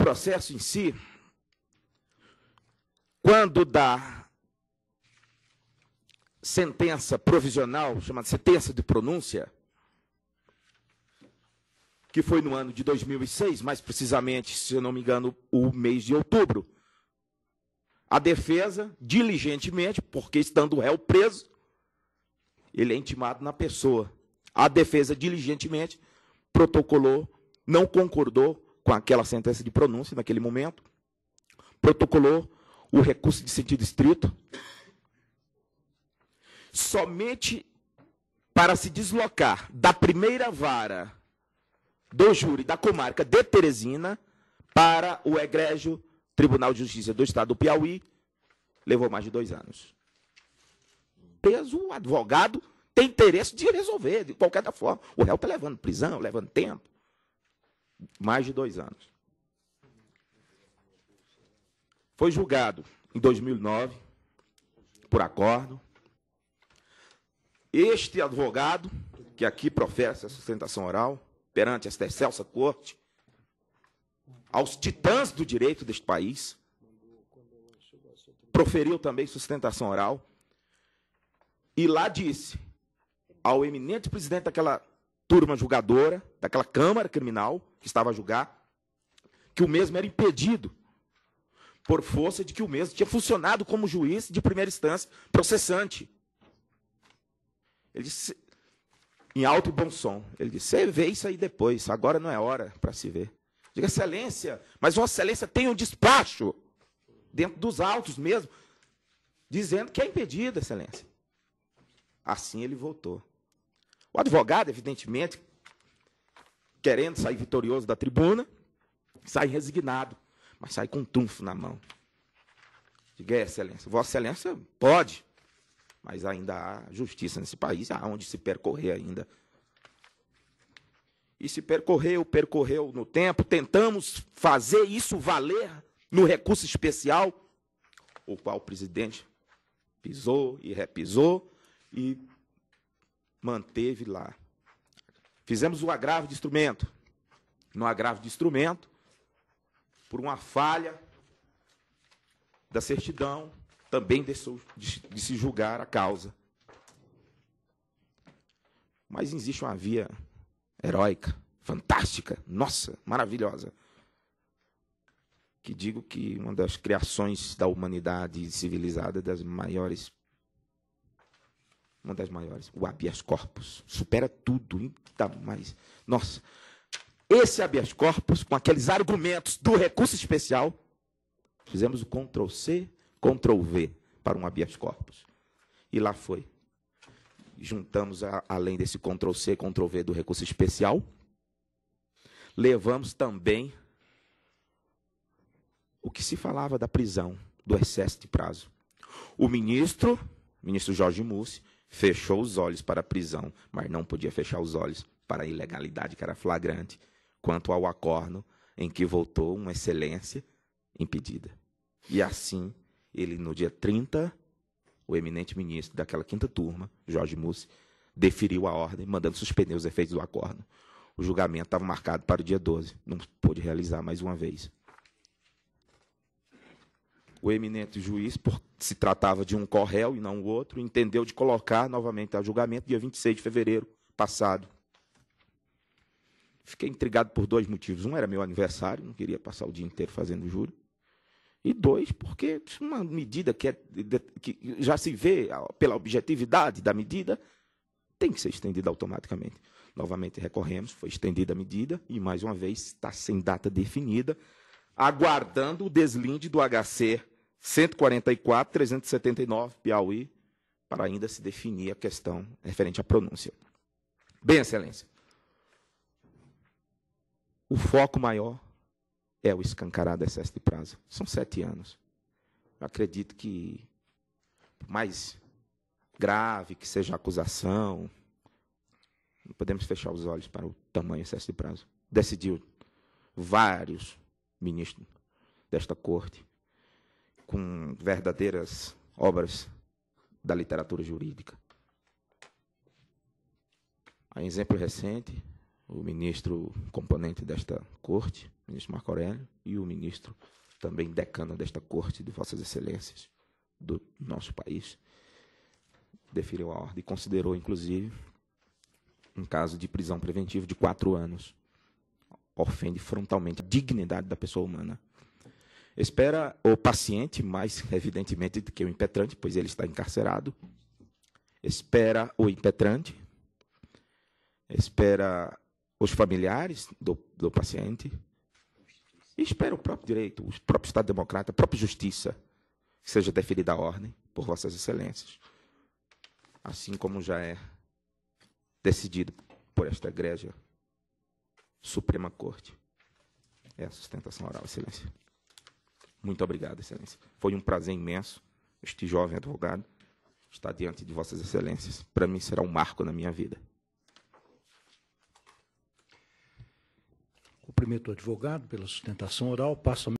processo em si, quando dá sentença provisional, chamada sentença de pronúncia, que foi no ano de 2006, mais precisamente, se eu não me engano, o mês de outubro, a defesa, diligentemente, porque estando o réu preso, ele é intimado na pessoa. A defesa, diligentemente, protocolou, não concordou com aquela sentença de pronúncia naquele momento, protocolou o recurso de sentido estrito, somente para se deslocar da primeira vara do júri da comarca de Teresina para o egrégio Tribunal de Justiça do Estado do Piauí, levou mais de 2 anos. Preso, o advogado tem interesse de resolver, de qualquer forma. O réu está levando prisão, levando tempo. Mais de 2 anos. Foi julgado em 2009, por acordo. Este advogado, que aqui professa a sustentação oral, perante esta excelsa corte, aos titãs do direito deste país, proferiu também sustentação oral, e lá disse ao eminente presidente daquela turma julgadora, daquela Câmara Criminal, que estava a julgar, que o mesmo era impedido, por força de que o mesmo tinha funcionado como juiz de primeira instância, processante. Ele disse, em alto e bom som, ele disse, você vê isso aí depois, agora não é hora para se ver. Diga, excelência, mas Vossa Excelência tem um despacho, dentro dos autos mesmo, dizendo que é impedido, excelência. Assim ele voltou. O advogado, evidentemente, querendo sair vitorioso da tribuna, sai resignado, mas sai com um trunfo na mão. Diga, excelência, Vossa Excelência pode, mas ainda há justiça nesse país, há onde se percorrer ainda. E se percorreu no tempo, tentamos fazer isso valer no recurso especial, o qual o presidente pisou e repisou e manteve lá. Fizemos o agravo de instrumento. No agravo de instrumento, por uma falha da certidão, também deixou de se julgar a causa. Mas existe uma via heróica, fantástica, nossa, maravilhosa, que digo que uma das criações da humanidade civilizada, uma das maiores, o habeas corpus, supera tudo, ainda mais. Nossa, esse habeas corpus, com aqueles argumentos do recurso especial, fizemos o Ctrl+C, Ctrl+V para um habeas corpus. E lá foi. Juntamos, além desse Ctrl+C, Ctrl+V do recurso especial, levamos também o que se falava da prisão, do excesso de prazo. O ministro Jorge Mussi, fechou os olhos para a prisão, mas não podia fechar os olhos para a ilegalidade que era flagrante, quanto ao acordo em que voltou uma excelência impedida. E assim, ele, no dia 30, o eminente ministro daquela 5ª turma, Jorge Mussi, deferiu a ordem, mandando suspender os efeitos do acordo. O julgamento estava marcado para o dia 12, não pôde realizar mais uma vez. O eminente juiz, por se tratava de um corréu e não o outro, entendeu de colocar novamente a julgamento dia 26 de fevereiro passado. Fiquei intrigado por 2 motivos. Um era meu aniversário, não queria passar o dia inteiro fazendo júri. E 2, porque uma medida que já se vê pela objetividade da medida, tem que ser estendida automaticamente. Novamente recorremos, foi estendida a medida, e mais uma vez está sem data definida, aguardando o deslinde do HC 144.379, Piauí, para ainda se definir a questão referente à pronúncia. Bem, excelência, o foco maior é o escancarado excesso de prazo. São 7 anos. Eu acredito que, por mais grave que seja a acusação, não podemos fechar os olhos para o tamanho excesso de prazo. Decidiu vários ministros desta corte, com verdadeiras obras da literatura jurídica. A exemplo recente, o ministro componente desta corte, ministro Marco Aurélio, e o ministro também decano desta corte de Vossas Excelências do nosso país, deferiu a ordem e considerou, inclusive, um caso de prisão preventiva de 4 anos. Ofende frontalmente a dignidade da pessoa humana. Espera o paciente, mais evidentemente do que o impetrante, pois ele está encarcerado. Espera o impetrante, espera os familiares do paciente, e espera o próprio direito, o próprio Estado Democrata, a própria justiça, que seja deferida a ordem por Vossas Excelências, assim como já é decidido por esta egrégia Suprema Corte. É a sustentação oral, Excelência. Muito obrigado, Excelência. Foi um prazer imenso, este jovem advogado, estar diante de Vossas Excelências. Para mim será um marco na minha vida. Cumprimento o advogado pela sustentação oral. Passo a